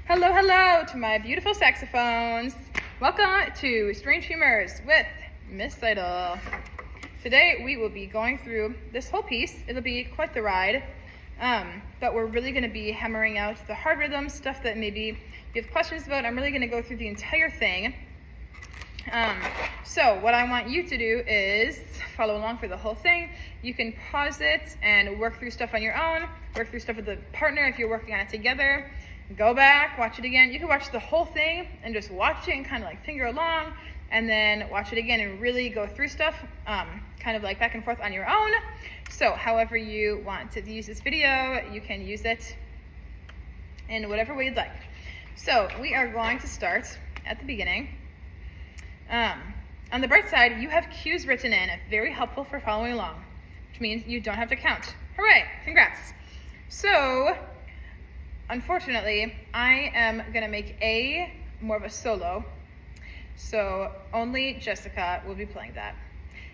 Hello, hello to my beautiful saxophones. Welcome to Strange Humors with Miss Idol. Today we will be going through this whole piece. It'll be quite the ride, but we're really going to be hammering out the hard rhythms, stuff that maybe you have questions about. I'm really going to go through the entire thing. So what I want you to do is follow along for the whole thing. You can pause it and work through stuff on your own, work through stuff with a partner if you're working on it together. Go back, watch it again. You can watch the whole thing and just watch it and kind of like finger along, and then watch it again and really go through stuff, kind of like back and forth on your own. So however you want to use this video, you can use it in whatever way you'd like. So we are going to start at the beginning. On the bright side, you have cues written in, very helpful for following along, which means you don't have to count. Hooray, congrats. So, unfortunately, I am gonna make A more of a solo, so only Jessica will be playing that.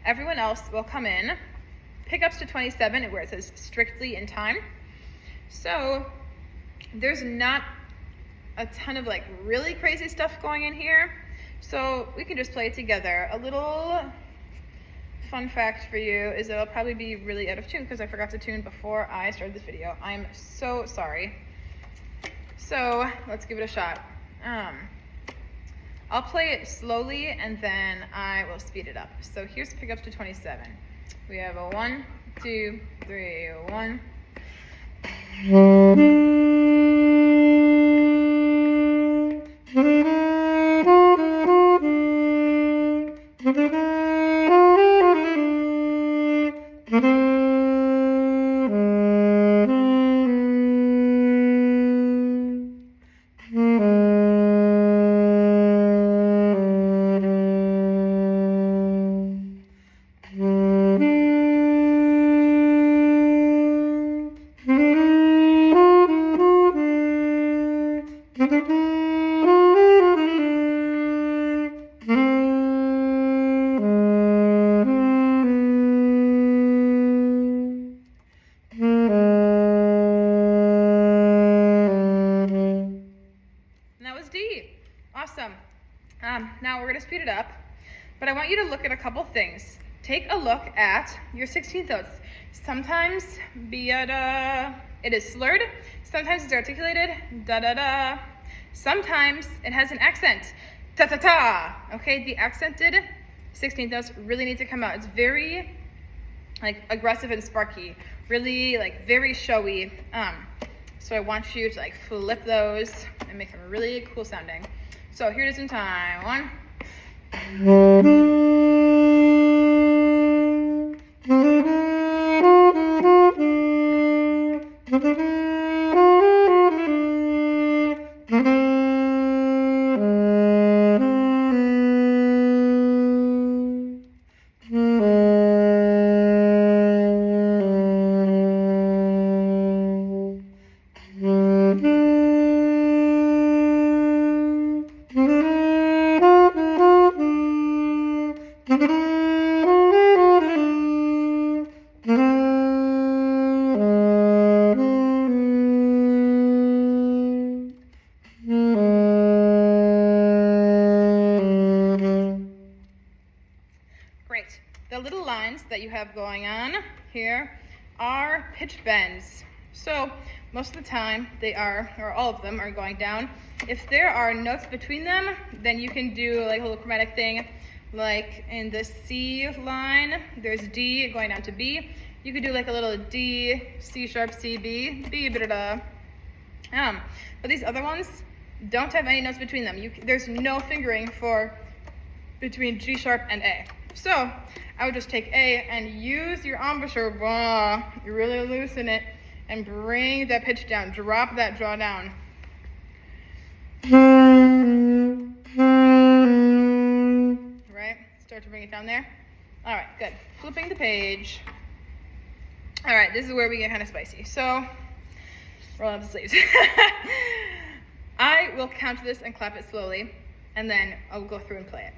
Everyone else will come in, pickups to 27 where it says strictly in time. So, there's not a ton of like really crazy stuff going in here. So we can just play it together. A little fun fact for you is that I'll probably be really out of tune because I forgot to tune before I started this video. I'm so sorry. So let's give it a shot. I'll play it slowly and then I will speed it up. So here's pickups to 27. We have a 1, 2, 3, 1. Awesome. Now we're going to speed it up, but I want you to look at a couple things. Take a look at your 16th notes. Sometimes it is slurred. Sometimes it's articulated. Da-da-da. Sometimes it has an accent. Ta-ta-ta. Okay, the accented 16th notes really need to come out. It's very like aggressive and sparky. Really like very showy. So I want you to like flip those and make them really cool sounding. So here it is in time. 1. Great. The little lines that you have going on here are pitch bends. So most of the time they are, or all of them are going down. If there are notes between them, then you can do like a little chromatic thing. Like in the C line, there's D going down to B. You could do like a little D, C sharp, C, B, B, da. But these other ones don't have any notes between them. There's no fingering for between G sharp and A. So I would just take A and use your embouchure, you really loosen it and bring that pitch down, drop that draw down. Right, start to bring it down there. All right, good. Flipping the page. All right, this is where we get kind of spicy. So roll up the sleeves. I will count this and clap it slowly, and then I'll go through and play it.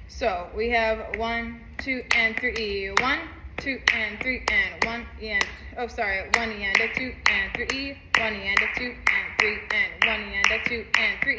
So we have 1, 2, and 3. 1, 2 and 3 and 1 and 1 and a 2 and 3, 1 and a 2 and 3 and 1 and a 2 2 and 3 E,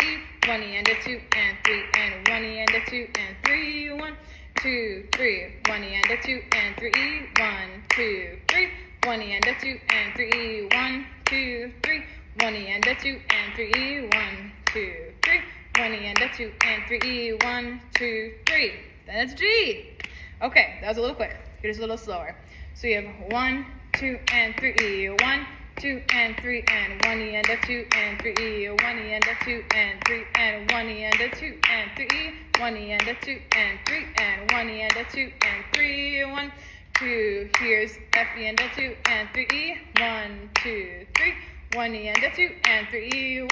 1 E and a 2 and 3 and 1 E and a 2 and 3, 1, 2, 3, 1 E and a 2 and 3 E, 1, 2, 3, 1 E and a 2 and 3 E, 1, 2, 3, 1 E and a 2 and 3 E, 1, 2, 3, 1 E and a 2 and 3 E, 1, 2, 3. Then it's G. Okay, that was a little quick. Here's a little slower. So you have 1, 2, and 3 E, 1, 2, and 3, and 1 E and a 2 and 3 E, 1 E and a 2 and 3, and 1 E and a 2 and 3 E, 1 E and a 2 and 3, and 1 E and a 2 and 3, 1, 2. Here's F E and a 2 and 3 E, 1, 2, 3, 1 E and a 2 and 3 E, 1,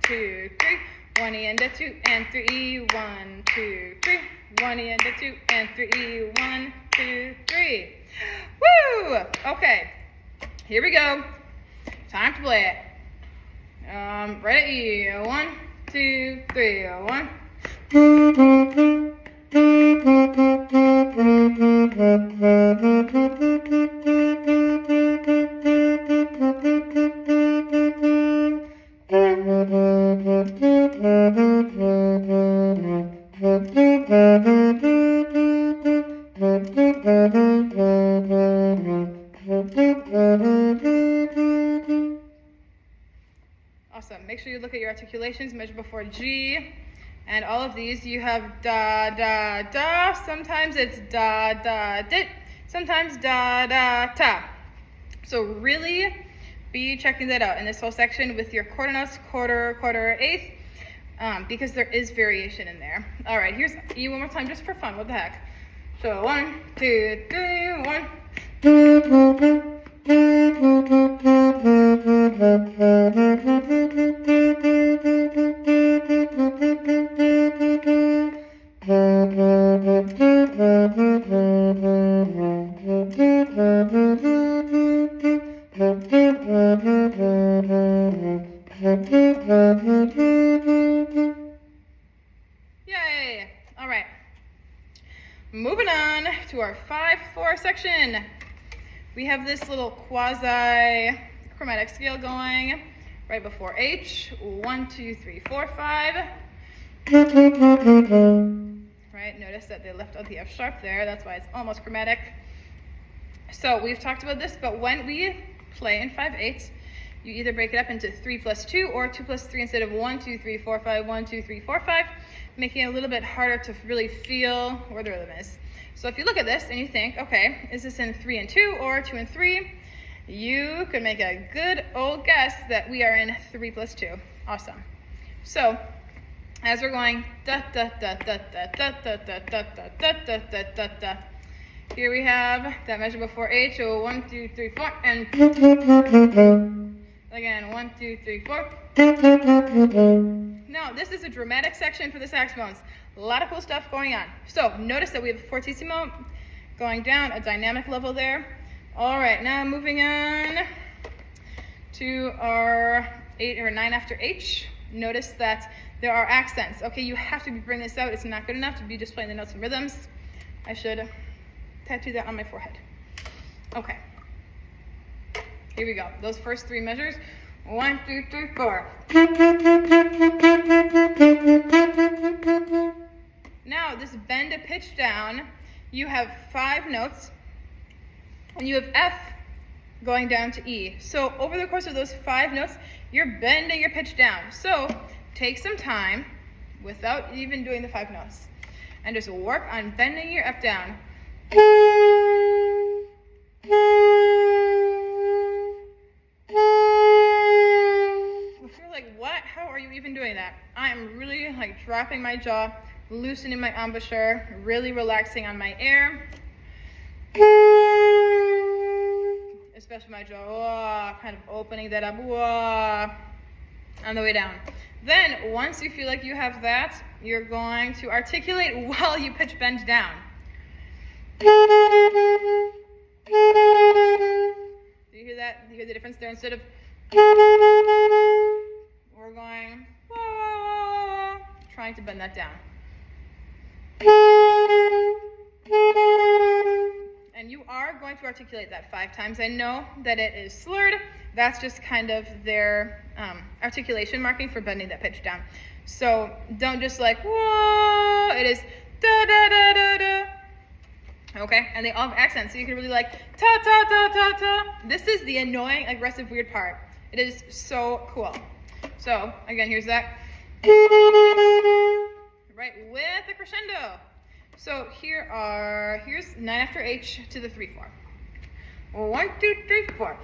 2, 3, 1 E and a 2 and 3 E, 1, 2, 3, 1 E and a 2 and 3 E, 1, 2, 3. Woo! Okay, here we go. Time to play it. Right at E. 1, 2, 3. 1. Awesome. Make sure you look at your articulations, measure before G. And all of these, you have da, da, da. Sometimes it's da, da, dit. Sometimes da, da, ta. So really be checking that out in this whole section with your quarter notes, quarter, quarter, eighth, because there is variation in there. All right, here's E one more time just for fun. What the heck? So 1, 2, 3, 1. Yay! All right. Moving on to our 5/4 section. We have this little quasi-chromatic scale going right before H. 1, 2, 3, 4, 5. Right, notice that they left out the F sharp there. That's why it's almost chromatic. So we've talked about this, but when we play in 5/8, you either break it up into 3 plus 2 or 2 plus 3 instead of 1, 2, 3, 4, 5, 1, 2, 3, 4, 5, making it a little bit harder to really feel where the rhythm is. So if you look at this and you think, okay, is this in 3 and 2 or 2 and 3? You could make a good old guess that we are in 3 plus 2. Awesome. So as we're going da da da da da da da da da da da da da da da. Here we have that measure before H. So 1, 2, 3, 4, and again 1, 2, 3, 4. Now this is a dramatic section for the saxophones. A lot of cool stuff going on. So notice that we have fortissimo going down, a dynamic level there. All right, now moving on to our 8 or 9 after H. Notice that there are accents. Okay, you have to bring this out. It's not good enough to be just playing the notes and rhythms. I should tattoo that on my forehead. Okay, here we go. Those first 3 measures. 1, 2, 3, 4. Now this bend a pitch down, you have 5 notes, and you have F going down to E. So over the course of those 5 notes, you're bending your pitch down. So take some time without even doing the 5 notes, and just work on bending your F down. If you're like, what? How are you even doing that? I am really like dropping my jaw, loosening my embouchure, really relaxing on my air. Especially my jaw, kind of opening that up, on the way down. Then, once you feel like you have that, you're going to articulate while you pitch bend down. Do you hear that? Do you hear the difference there? Instead of, we're going, trying to bend that down. And you are going to articulate that 5 times. I know that it is slurred, that's just kind of their articulation marking for bending that pitch down. So don't just like, whoa, it is da da da da da. Okay, and they all have accents, so you can really like ta ta ta ta ta. This is the annoying, aggressive, weird part. It is so cool. So again, here's that. Right, with a crescendo. So here's 9 after H to the 3/4. 1, 2, 3, 4.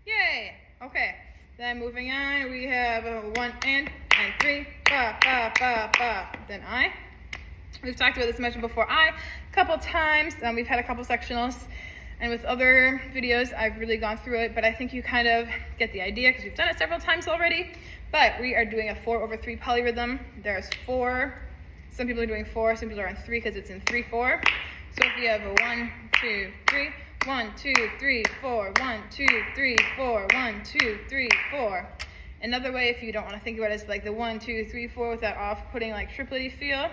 Yay! Okay, then moving on, we have 1 and 3, ba ba ba ba. Then I. We've talked about this mentioned before. I, a couple times. We've had a couple sectionals, and with other videos, I've really gone through it. But I think you kind of get the idea because we've done it several times already. But we are doing a 4/3 polyrhythm. There's 4. Some people are doing 4. Some people are on 3 because it's in 3/4. So if you have a 1, 2, 3, 1, 2, 3, 4, 1, 2, 3, 4, 1, 2, 3, 4. Another way, if you don't want to think about it, is like the 1, 2, 3, 4 with that off-putting like triplet-y feel.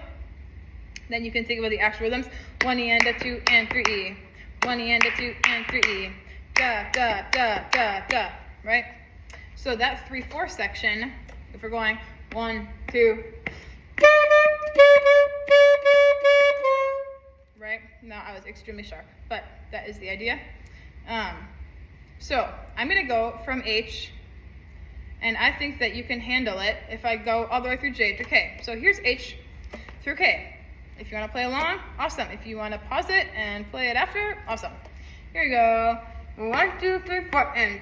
Then you can think about the actual rhythms. 1 E and a 2 and 3 E. 1 E and a 2 and 3 E. Da da da da da. Right? So that 3/4 section, if we're going 1, 2, right? Now I was extremely sharp, but that is the idea. So I'm gonna go from H, and I think that you can handle it if I go all the way through J to K. So here's H through K. If you want to play along, awesome. If you want to pause it and play it after, awesome. Here we go. 1, 2, 3, 4, and.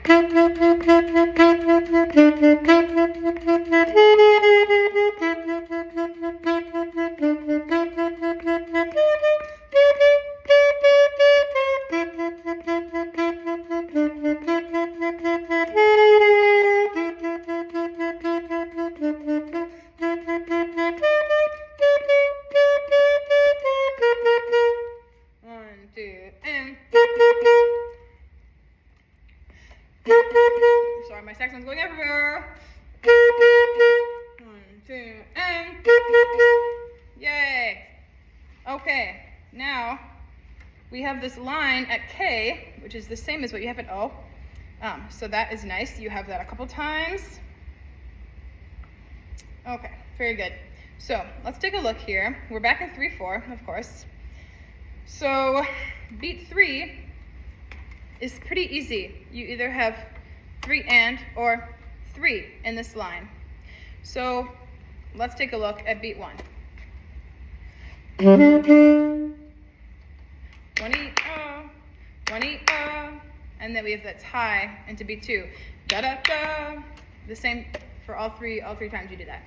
Sorry, my saxophone's going everywhere. 1, 2, and. Yay. Okay, now we have this line at K, which is the same as what you have at O. So that is nice. You have that a couple times. Okay, very good. So let's take a look here. We're back in 3/4, of course. So beat 3 is pretty easy. You either have 3 and or 3 in this line. So let's take a look at beat 1. 1 E O, 1 E O, and then we have that tie into beat 2. Da da da. The same for all three times you do that.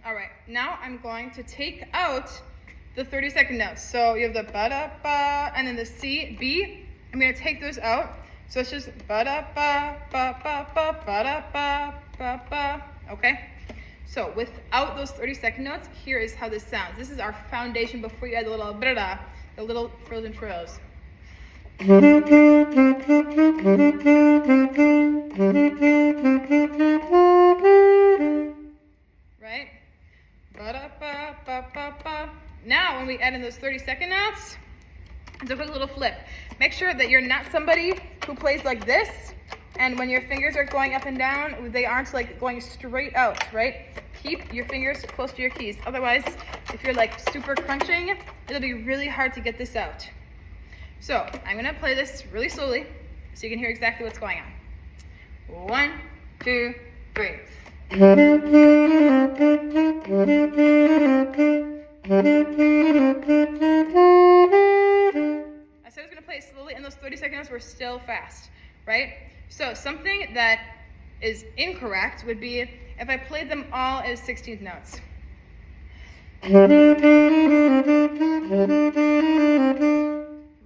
All right, now I'm going to take out the 30-second notes. So you have the ba-da-ba, and then the C, B. I'm going to take those out. So it's just ba-da-ba, ba-ba-ba, ba-da-ba, ba-ba. Okay? So without those 30-second notes, here is how this sounds. This is our foundation before you add the little ba-da, the little frills and trills. Right? Ba-da-ba-ba-ba-ba. Now, when we add in those 30-second notes, it's a quick little flip. Make sure that you're not somebody who plays like this, and when your fingers are going up and down, they aren't like going straight out, right? Keep your fingers close to your keys. Otherwise, if you're like super crunching, it'll be really hard to get this out. So I'm gonna play this really slowly so you can hear exactly what's going on. 1, 2, 3. I said I was gonna play it slowly, and those 30-second notes were still fast, right? So something that is incorrect would be if I played them all as 16th notes.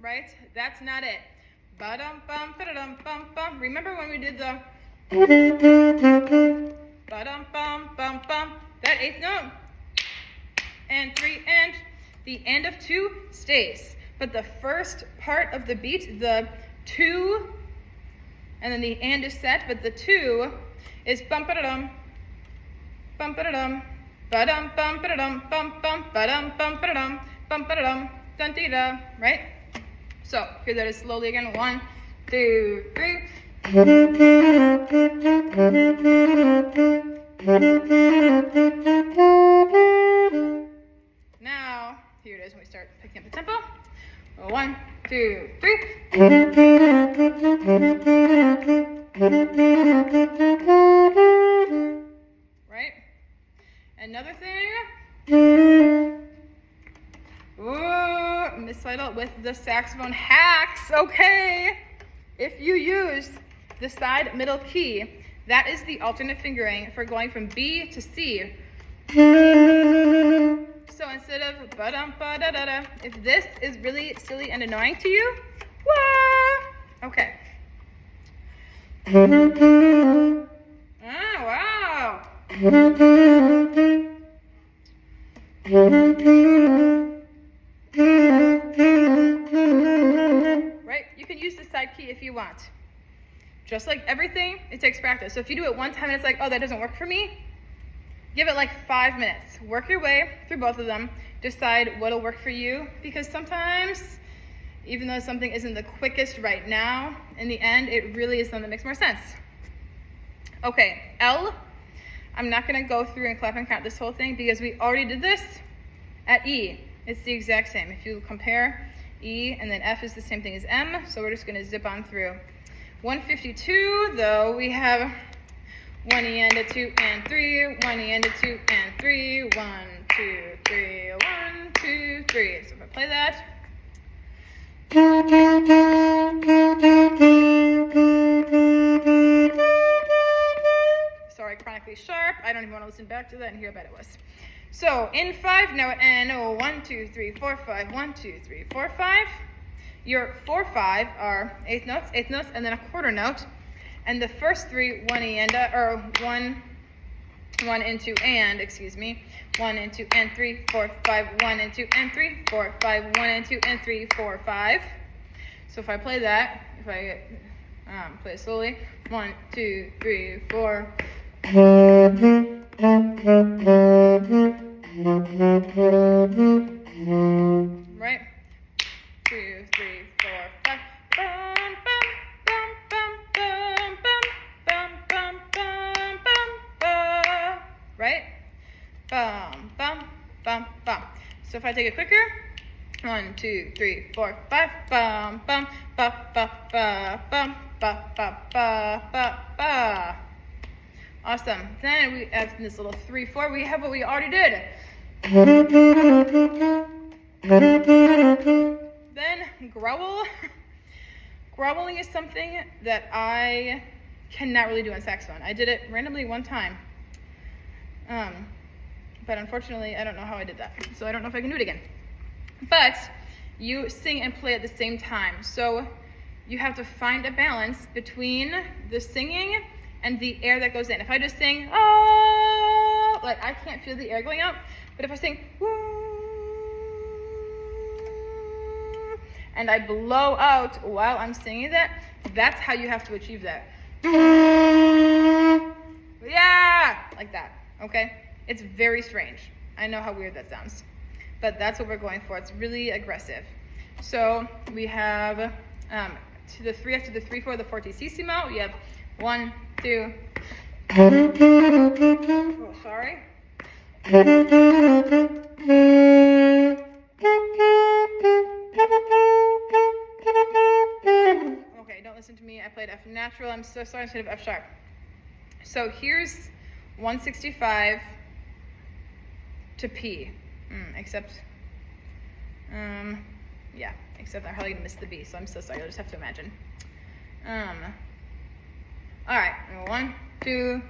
Right? That's not it. Ba-dum-bum, ba-da-dum-bum-bum. Remember when we did the ba-dum-bum-bum-bum? That 8th note. And 3 and. The end of 2 stays. But the first part of the beat, the 2 And then the and is set, but the 2 is bum ba dum, bum ba dum, ba dum bum ba dum, bum bum ba dum bum ba dum, bum ba dum, dun dee da, right? So here that is slowly again. 1, 2, 3. Now here it is when we start picking up the tempo. 1, 2, 3. Right? Another thing. Ooh, Miss Lytle with the saxophone hacks. Okay. If you use the side middle key, that is the alternate fingering for going from B to C. So instead of ba-dum ba-da-da-da, if this is really silly and annoying to you, wah! Okay. Ah, wow. Right? You can use the side key if you want. Just like everything, it takes practice. So if you do it one time and it's like, oh, that doesn't work for me, give it like 5 minutes. Work your way through both of them. Decide what'll work for you, because sometimes, even though something isn't the quickest right now, in the end, it really is something that makes more sense. Okay, L. I'm not going to go through and clap and count this whole thing because we already did this at E. It's the exact same. If you compare E and then F is the same thing as M, so we're just going to zip on through. 152, though, we have 1 E and a 2 and 3, 1 E and a 2 and 3, 1, 2, 3, 1, 2, 3. So if I play that. Sorry, chronically sharp. I don't even want to listen back to that and hear how bad it was. So in 5 now, and 1, 2, 3, 4, 5, 1, 2, 3, 4, 5. Your 4, 5 are eighth notes, and then a quarter note. And the first 3, 1 E and or 1 and 2 and, excuse me, 1 and 2 and 3, 4, 5, 1 and 2 and 3, 4, 5, 1 and 2 and 3, 4, 5. So if I play that, if I play it slowly, 1, 2, 3, 4. Right? 2, 3, 4, 5. Bum, bum, bum, bum, bum, bum, bum, bum, bum, bum. Right? Bum, bum, bum, bum. So if I take it quicker, 1, 2, 3, 4, 5. Bum, bum, ba, ba, ba, bum, ba, ba, ba, ba, ba. Awesome. Then we add this little 3, 4. We have what we already did. Then growl. Growling is something that I cannot really do on saxophone. I did it randomly one time. But unfortunately, I don't know how I did that. So I don't know if I can do it again. But you sing and play at the same time. So you have to find a balance between the singing and the air that goes in. If I just sing, oh, like I can't feel the air going out. But if I sing, and I blow out while I'm singing that, that's how you have to achieve that. Yeah, like that, okay? It's very strange. I know how weird that sounds, but that's what we're going for. It's really aggressive. So we have to the 3 after the 3, 4, the fortissimo. You have 1, 2. Oh, sorry. Okay, don't listen to me. I played F natural. I'm so sorry, instead of F sharp. So here's 165 to P. Except I'm probably gonna miss the B, so I'm so sorry. You'll just have to imagine. All right, 1, 2.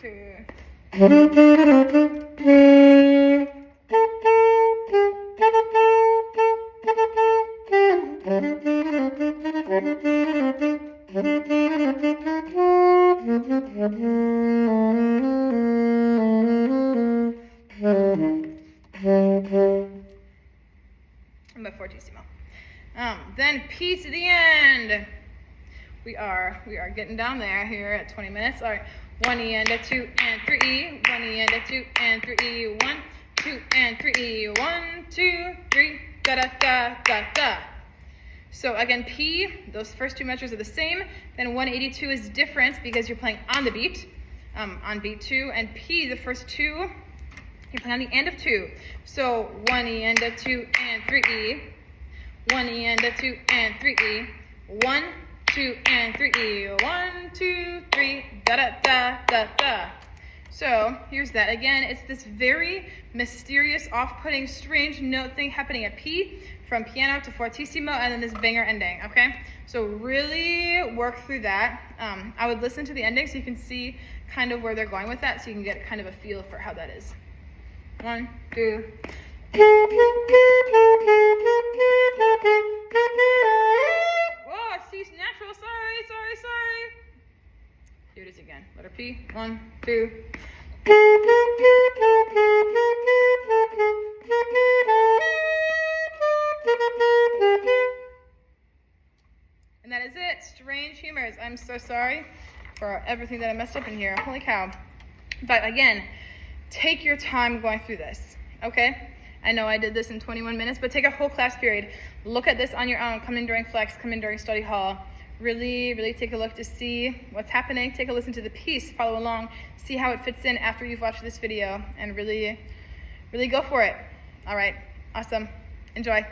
2. I'm a fortissimo. Then P to the end. We are getting down there here at 20 minutes. All right, 1 E and a 2 and 3 E, 1 E and a 2 and 3 E, 1, 2 and 3 E, 1, 2, 3, da da da da da. So again, P, those first two measures are the same. Then 182 is different because you're playing on the beat, on beat 2. And P, the first two, you're playing on the end of 2. So 1 E and a 2 and 3 E, 1 E and a 2 and 3 E, 1, 2 and 3 E, 1, 2, 3, da da da da da. So here's that. Again, it's this very mysterious, off-putting, strange note thing happening at P, from piano to fortissimo, and then this banger ending, okay? So really work through that. I would listen to the ending so you can see kind of where they're going with that, so you can get kind of a feel for how that is. 1, 2. Whoa, C natural, sorry. Here it is again. Letter P. 1, 2. And that is it. Strange humors. I'm so sorry for everything that I messed up in here. Holy cow. But again, take your time going through this, okay? I know I did this in 21 minutes, but take a whole class period. Look at this on your own. Come in during flex, come in during study hall. Really take a look to see what's happening. Take a listen to the piece, follow along, see how it fits in after you've watched this video, and really go for it. All right, awesome. Enjoy.